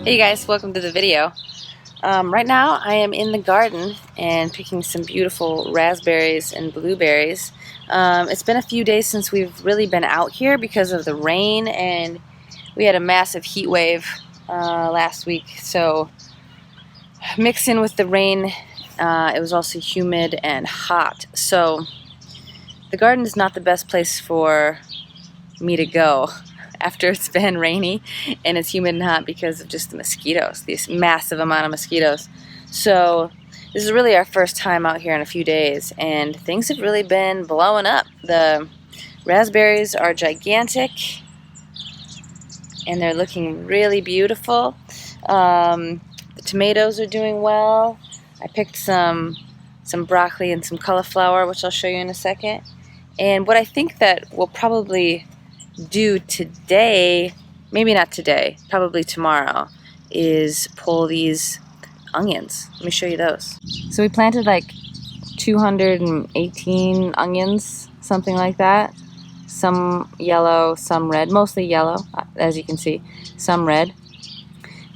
Hey guys, welcome to the video. Right now I am in the garden and picking some beautiful raspberries and blueberries. It's been a few days since we've really been out here because of the rain, and we had a massive heat wave last week, so mixed in with the rain, it was also humid and hot. So the garden is not the best place for me to go after it's been rainy and it's humid and hot because of just the mosquitoes, this massive amount of mosquitoes. So this is really our first time out here in a few days, and things have really been blowing up. The raspberries are gigantic and they're looking really beautiful. The tomatoes are doing well. I picked some broccoli and some cauliflower, which I'll show you in a second. And what I think that we'll probably do today, maybe not today, probably tomorrow, is pull these onions. Let me show you those. So we planted like 218 onions, something like that. Some yellow, some red, mostly yellow, as you can see, some red.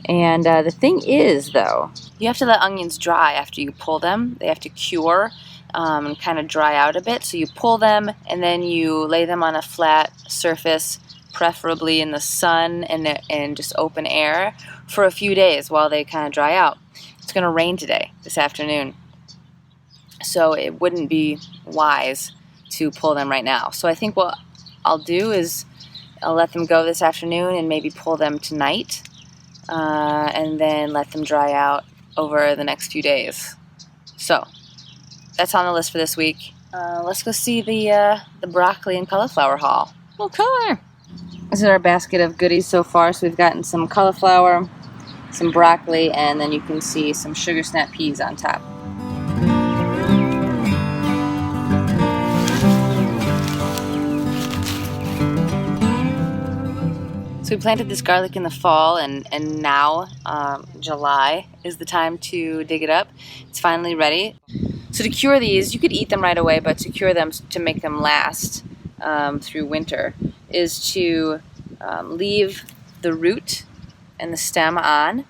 And the thing is, though, you have to let onions dry after you pull them. They have to cure and kind of dry out a bit. So you pull them and then you lay them on a flat surface, preferably in the sun and just open air for a few days while they kind of dry out. It's going to rain today, this afternoon, so it wouldn't be wise to pull them right now. So I think what I'll do is I'll let them go this afternoon and maybe pull them tonight, and then let them dry out over the next few days. So that's on the list for this week. Let's go see the broccoli and cauliflower haul. Okay. This is our basket of goodies so far. So we've gotten some cauliflower, some broccoli, and then you can see some sugar snap peas on top. So we planted this garlic in the fall, and now July is the time to dig it up. It's finally ready. So to cure these, you could eat them right away, but to cure them, to make them last through winter, is to leave the root and the stem on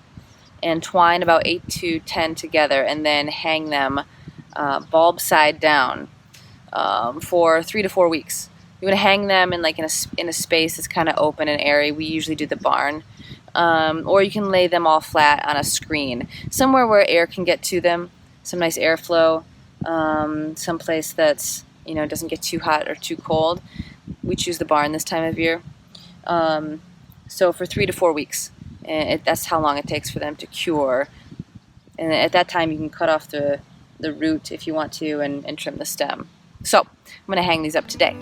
and twine about 8 to 10 together, and then hang them bulb side down for 3 to 4 weeks. You want to hang them in a space that's kind of open and airy. We usually do the barn, or you can lay them all flat on a screen, somewhere where air can get to them, some nice airflow, someplace that's doesn't get too hot or too cold. We choose the barn this time of year. So for 3 to 4 weeks, and that's how long it takes for them to cure. And at that time, you can cut off the root if you want to, and trim the stem. So I'm going to hang these up today.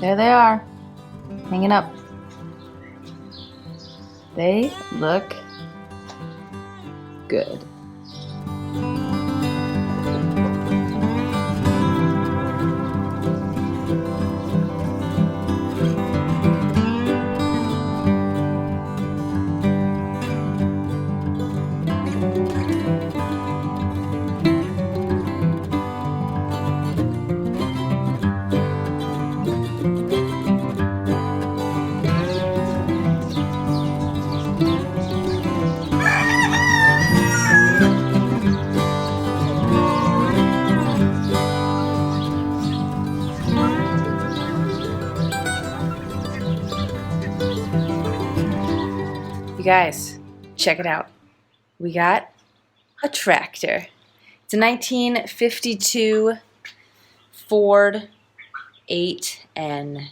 There they are, hanging up. They look good. You guys, check it out. We got a tractor. It's a 1952 Ford 8N.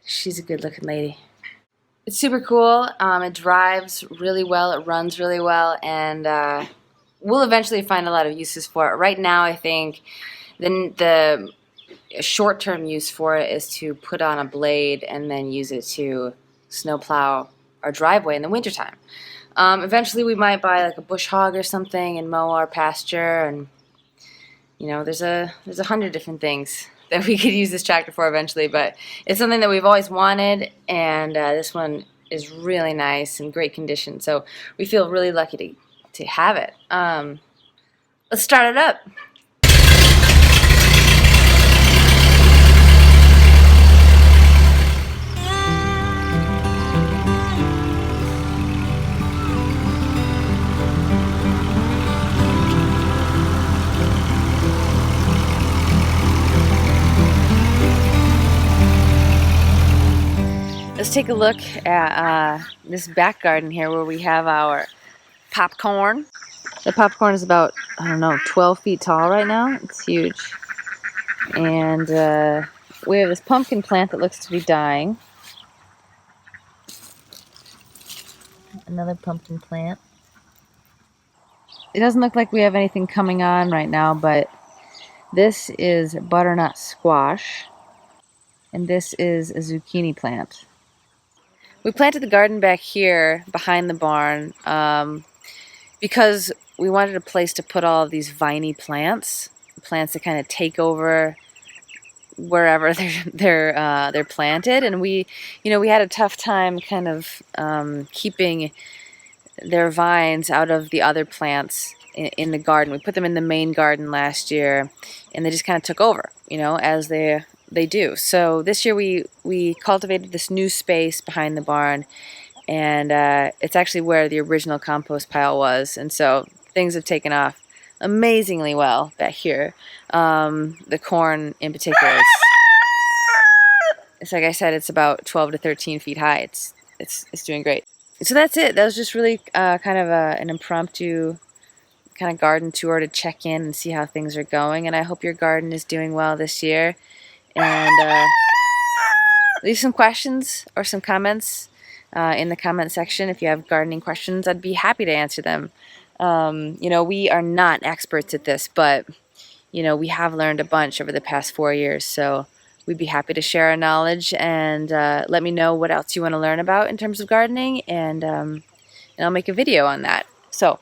She's a good looking lady. It's super cool. It drives really well, it runs really well, and we'll eventually find a lot of uses for it. Right now, I think the a short-term use for it is to put on a blade and then use it to snowplow our driveway in the wintertime. Eventually we might buy like a bush hog or something and mow our pasture, and you know, there's 100 different things that we could use this tractor for eventually, but it's something that we've always wanted, and this one is really nice and great condition, so we feel really lucky to have it. Let's start it up. Let's take a look at this back garden here where we have our popcorn. The popcorn is about, I don't know, 12 feet tall right now. It's huge. And we have this pumpkin plant that looks to be dying. Another pumpkin plant. It doesn't look like we have anything coming on right now, but this is butternut squash. And this is a zucchini plant. We planted the garden back here behind the barn because we wanted a place to put all of these viney plants that kind of take over wherever they're planted. And we had a tough time kind of keeping their vines out of the other plants in the garden. We put them in the main garden last year, and they just kind of took over, as they do. So this year we cultivated this new space behind the barn, and it's actually where the original compost pile was, and so things have taken off amazingly well back here. The corn in particular, it's like I said, it's about 12 to 13 feet high. It's doing great. So that's it. That was just really kind of an impromptu kind of garden tour to check in and see how things are going, and I hope your garden is doing well this year. And leave some questions or some comments in the comment section. If you have gardening questions, I'd be happy to answer them. We are not experts at this, but we have learned a bunch over the past 4 years, so we'd be happy to share our knowledge, and let me know what else you want to learn about in terms of gardening, and I'll make a video on that. So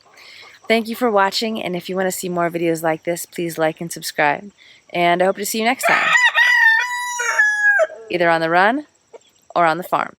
thank you for watching, and if you want to see more videos like this, please like and subscribe, and I hope to see you next time, either on the run or on the farm.